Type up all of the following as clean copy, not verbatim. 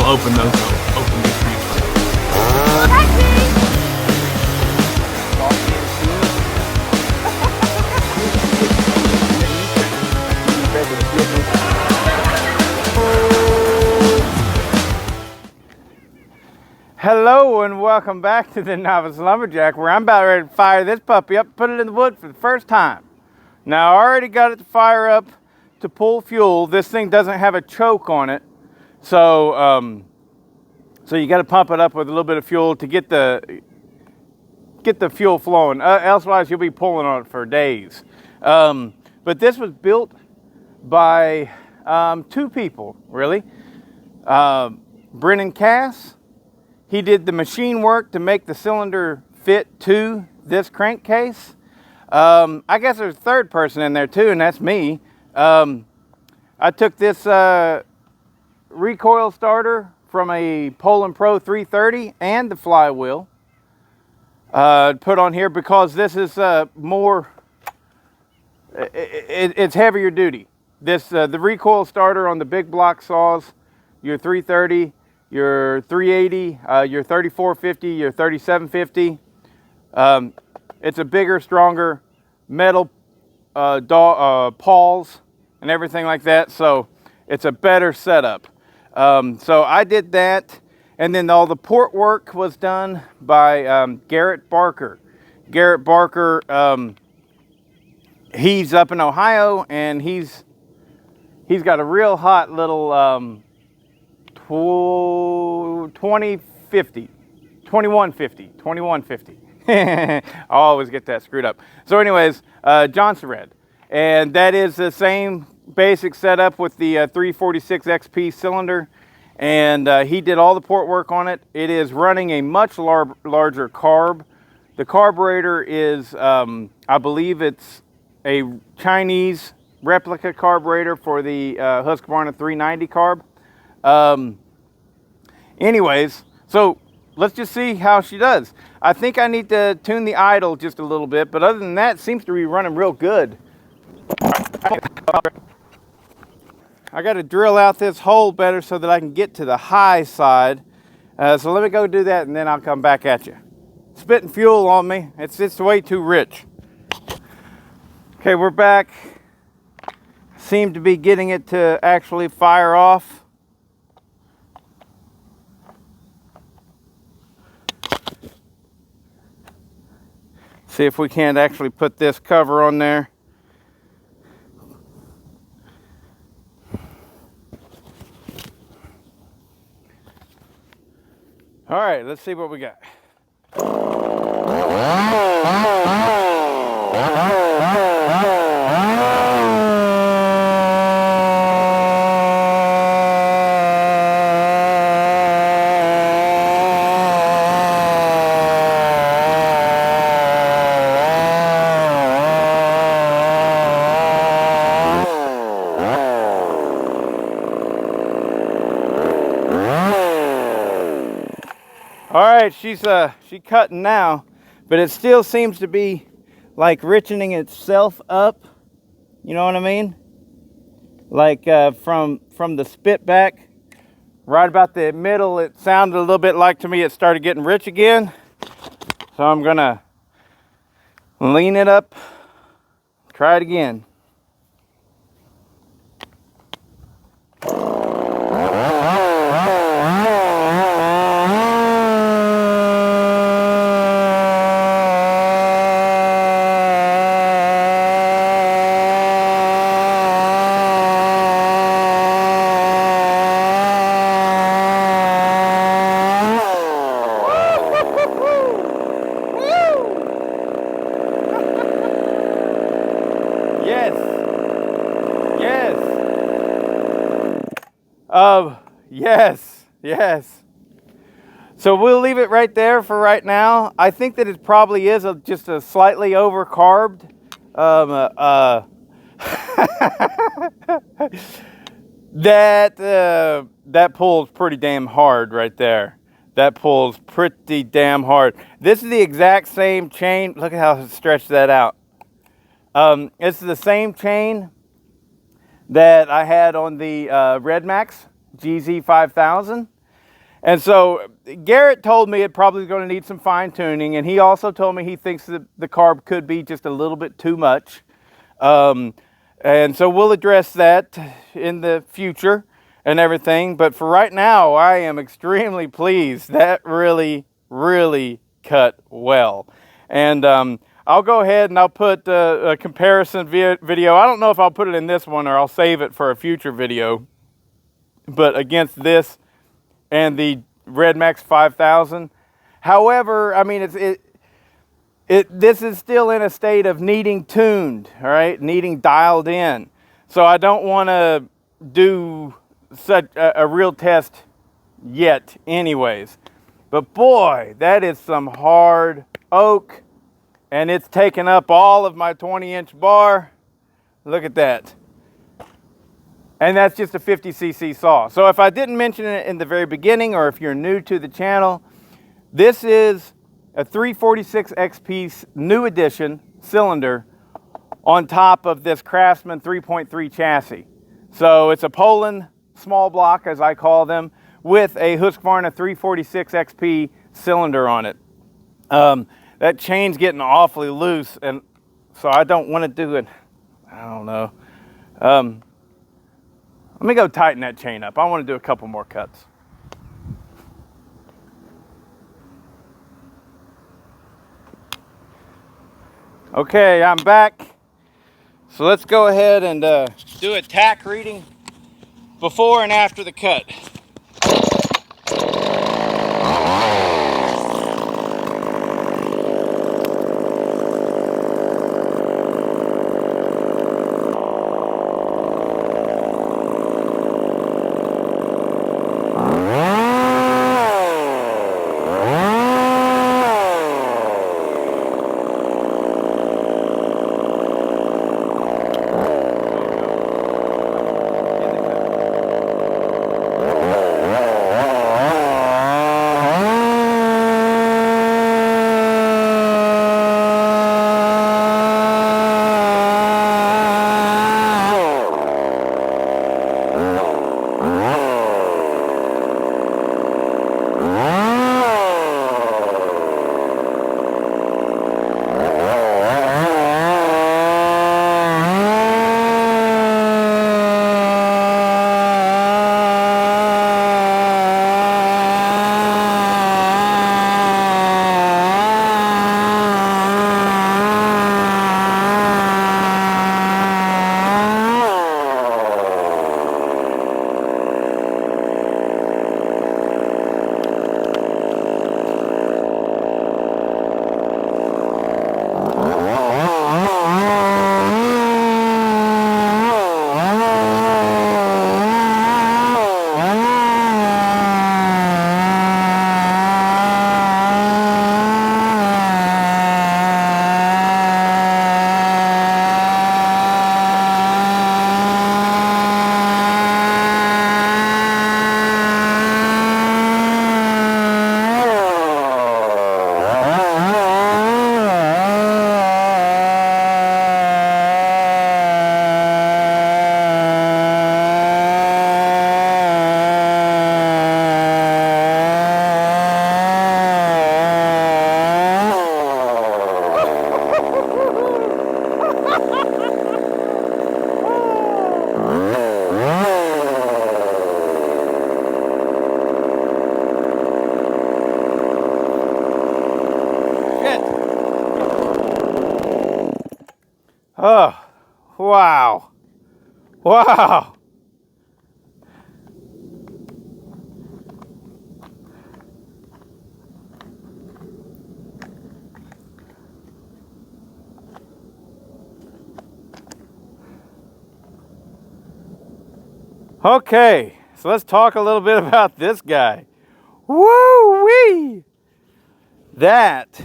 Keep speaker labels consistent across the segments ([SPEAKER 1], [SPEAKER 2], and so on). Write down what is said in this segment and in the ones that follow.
[SPEAKER 1] I'll open those. I'll open these transfers.
[SPEAKER 2] Hello and welcome back to the Novice Lumberjack, where I'm about ready to fire this puppy up, put it in the wood for the first time. Now I already got it to fire up to pull fuel. This thing doesn't have a choke on it, so you got to pump it up with a little bit of fuel to get the fuel flowing. Elsewise, you'll be pulling on it for days. But this was built by two people, really. Brennan Cass. He did the machine work to make the cylinder fit to this crankcase. I guess there's a third person in there too, and that's me. I took this recoil starter from a Poland Pro 330 and the flywheel put on here because this is it's heavier duty. The recoil starter on the big block saws, your 330, your 380, your 3450, your 3750. It's a bigger, stronger metal pawls and everything like that, so it's a better setup. So I did that, and then all the port work was done by Garrett Barker. Garrett Barker, he's up in Ohio, and he's got a real hot little 2150. I always get that screwed up. So anyways, Johnson Red. And that is the same basic setup with the 346 XP cylinder. And he did all the port work on it. It is running a much larger carb. The carburetor is, I believe it's a Chinese replica carburetor for the Husqvarna 390 carb. Anyways, so let's just see how she does. I think I need to tune the idle just a little bit, but other than that, it seems to be running real good. I got to drill out this hole better so that I can get to the high side. So let me go do that, and then I'll come back at you. Spitting fuel on me. It's way too rich. Okay, we're back. Seem to be getting it to actually fire off. See if we can't actually put this cover on there. All right, let's see what we got. All right, she's cutting now, but it still seems to be like richening itself up. You know what I mean? Like from the spit back, right about the middle, it sounded a little bit like to me it started getting rich again. So I'm gonna lean it up, try it again. Yes. So we'll leave it right there for right now. I think that it probably is just a slightly over-carbed. That pulls pretty damn hard right there. That pulls pretty damn hard. This is the exact same chain. Look at how I stretched that out. It's the same chain that I had on the Red Max GZ 5000. And so Garrett told me it probably going to need some fine tuning, and he also told me he thinks that the carb could be just a little bit too much. And so we'll address that in the future and everything. But for right now, I am extremely pleased. That really, really cut well. And I'll go ahead and I'll put a comparison video. I don't know if I'll put it in this one or I'll save it for a future video. But against this and the Red Max 5000. However, I mean, this is still in a state of needing tuned, all right, needing dialed in. So I don't want to do such a real test yet anyways. But boy, that is some hard oak, and it's taken up all of my 20-inch bar. Look at that. And that's just a 50cc saw. So if I didn't mention it in the very beginning, or if you're new to the channel, this is a 346 XP new edition cylinder on top of this Craftsman 3.3 chassis. So it's a Poland small block, as I call them, with a Husqvarna 346 XP cylinder on it. That chain's getting awfully loose, and so I don't want to do it. I don't know. Let me go tighten that chain up. I want to do a couple more cuts. Okay, I'm back. So let's go ahead and do a tack reading before and after the cut. Oh, wow. Wow. Okay, so let's talk a little bit about this guy. Woo-wee! That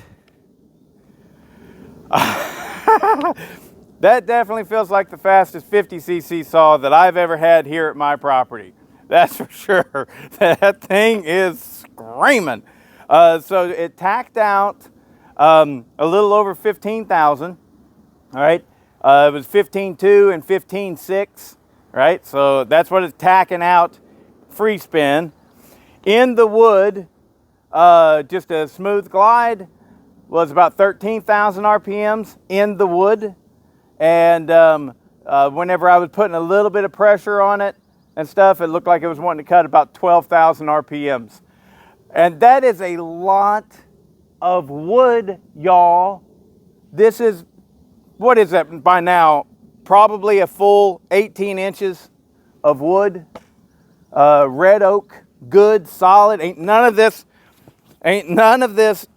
[SPEAKER 2] that definitely feels like the fastest 50cc saw that I've ever had here at my property. That's for sure. That thing is screaming. So it tacked out a little over 15,000. All right, it was 15.2 and 15.6. Right, so that's what it's tacking out free spin. In the wood, just a smooth glide was about 13,000 RPMs in the wood. And whenever I was putting a little bit of pressure on it and stuff, it looked like it was wanting to cut about 12,000 RPMs. And that is a lot of wood, y'all. This is, what is that by now? Probably a full 18 inches of wood. Red oak, good, solid. Ain't none of this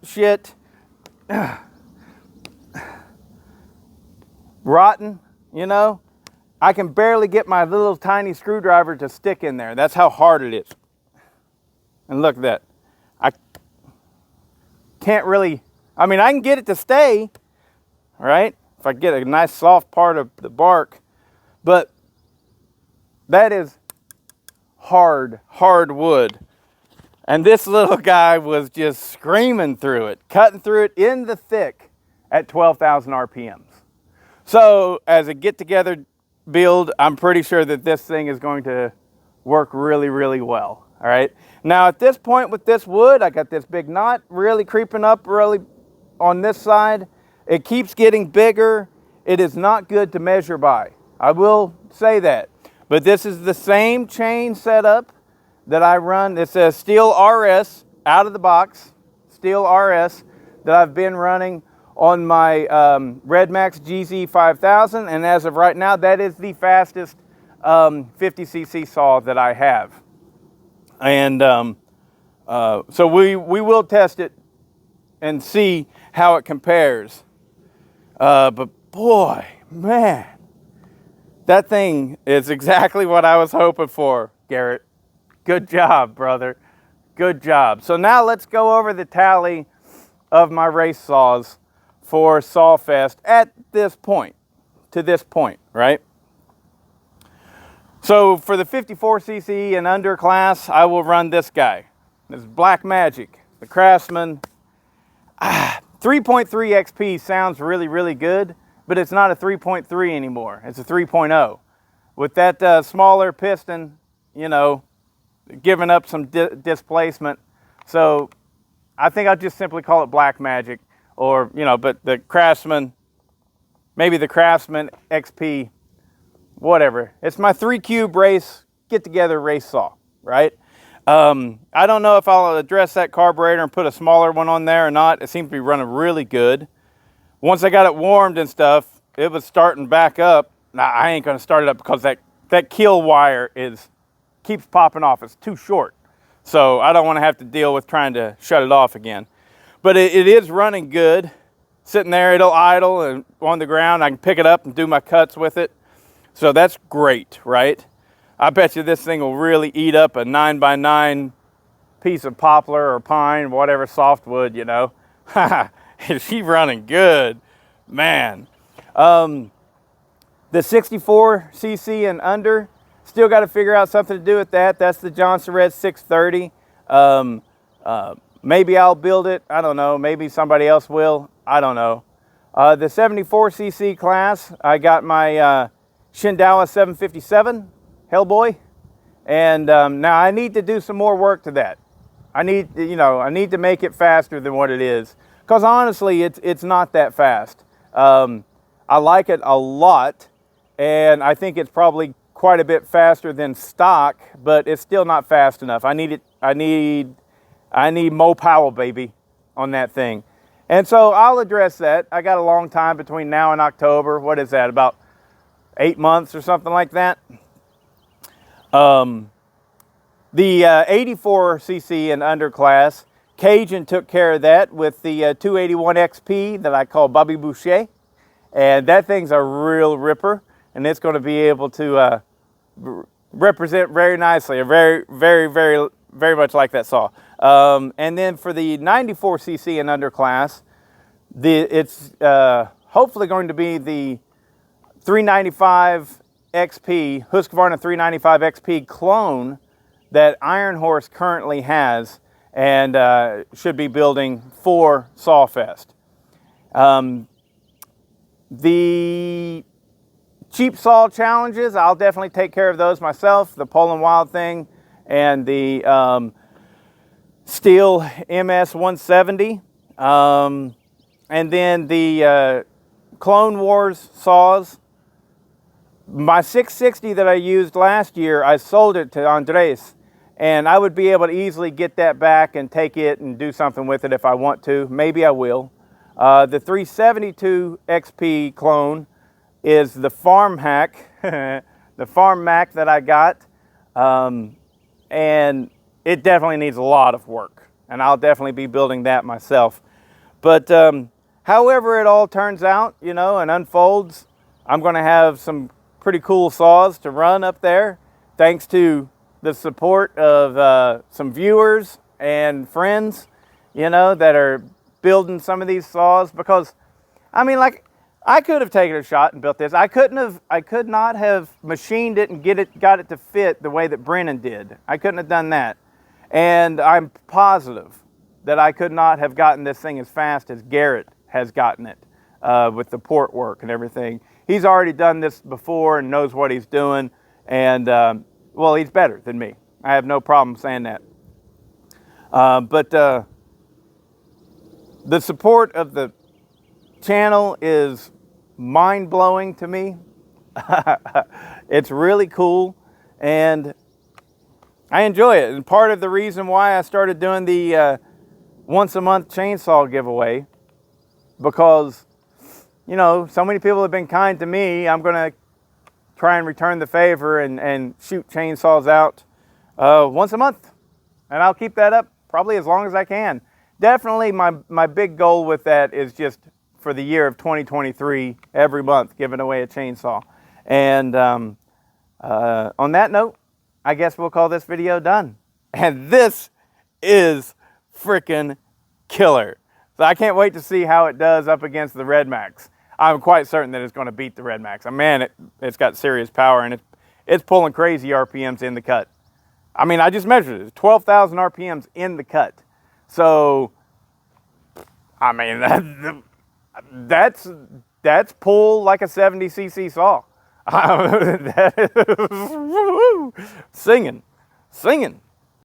[SPEAKER 2] shit rotten, you know. I can barely get my little tiny screwdriver to stick in there. That's how hard it is. And look at that. I can't really, I mean, I can get it to stay, right? If I get a nice soft part of the bark, but that is hard wood. And this little guy was just screaming through it, cutting through it in the thick at 12,000 RPMs. So as a get-together build, I'm pretty sure that this thing is going to work really, really well. All right. Now at this point with this wood, I got this big knot really creeping up really on this side. It keeps getting bigger. It is not good to measure by. I will say that. But this is the same chain setup that I run. It's a steel RS out of the box, steel RS that I've been running on my Redmax GZ5000, and as of right now, that is the fastest 50cc saw that I have. And so we will test it and see how it compares. But boy, man, that thing is exactly what I was hoping for, Garrett. Good job, brother. Good job. So now let's go over the tally of my race saws for SawFest at this point, to this point, right? So for the 54cc and under class, I will run this guy. This is Black Magic, the Craftsman. 3.3 XP sounds really, really good, but it's not a 3.3 anymore. It's a 3.0. With that smaller piston, you know, giving up some displacement. So I think I'll just simply call it Black Magic, or, you know, but the Craftsman, maybe the Craftsman XP, whatever. It's my 3-cube race, get-together race saw, right? I don't know if I'll address that carburetor and put a smaller one on there or not. It seems to be running really good. Once I got it warmed and stuff, it was starting back up. Now, I ain't going to start it up because that kill wire keeps popping off. It's too short. So I don't want to have to deal with trying to shut it off again. But it is running good. Sitting there, it'll idle and on the ground. I can pick it up and do my cuts with it. So that's great, right? I bet you this thing will really eat up a 9x9 piece of poplar or pine, whatever softwood, you know. She's running good, man. The 64cc and under, still got to figure out something to do with that. That's the Johnson Red 630. Maybe I'll build it. I don't know. Maybe somebody else will. I don't know. The 74cc class, I got my Shindawa 757 Hellboy, and now I need to do some more work to that. I need to make it faster than what it is, because honestly, it's not that fast. I like it a lot, and I think it's probably quite a bit faster than stock, but it's still not fast enough. I need more power, baby, on that thing. And so I'll address that. I got a long time between now and October. What is that, about 8 months or something like that? The 84cc and under class, Cajun took care of that with the 281 XP that I call Bobby Boucher. And that thing's a real ripper, and it's going to be able to represent very nicely. Very, very, very, very much like that saw. And then for the 94cc and under class, it's hopefully going to be the 395 XP, Husqvarna 395 XP clone that Iron Horse currently has and should be building for SawFest. The cheap saw challenges, I'll definitely take care of those myself. The Poland Wild thing and the steel MS 170. And then the Clone Wars saws. My 660 that I used last year, I sold it to Andres, and I would be able to easily get that back and take it and do something with it if I want to. Maybe I will. The 372 XP clone is the Farm Hack, the Farm Mac that I got, and it definitely needs a lot of work, and I'll definitely be building that myself. But however it all turns out, you know, and unfolds, I'm going to have some pretty cool saws to run up there, thanks to the support of some viewers and friends, you know, that are building some of these saws. Because, I mean, like, I could have taken a shot and built this. I could not have machined it and got it to fit the way that Brennan did. I couldn't have done that. And I'm positive that I could not have gotten this thing as fast as Garrett has gotten it with the port work and everything. He's already done this before and knows what he's doing, and well, he's better than me. I have no problem saying that. But the support of the channel is mind-blowing to me. It's really cool, and I enjoy it. And part of the reason why I started doing the once a month chainsaw giveaway, because, you know, so many people have been kind to me. I'm going to try and return the favor and shoot chainsaws out once a month. And I'll keep that up probably as long as I can. Definitely my big goal with that is just for the year of 2023, every month giving away a chainsaw. And on that note, I guess we'll call this video done. And this is freaking killer. So I can't wait to see how it does up against the Red Max. I'm quite certain that it's going to beat the Red Max. Man, it's got serious power, and it's pulling crazy RPMs in the cut. I mean, I just measured it. 12,000 RPMs in the cut. So, I mean, that's pull like a 70cc saw. That is, singing.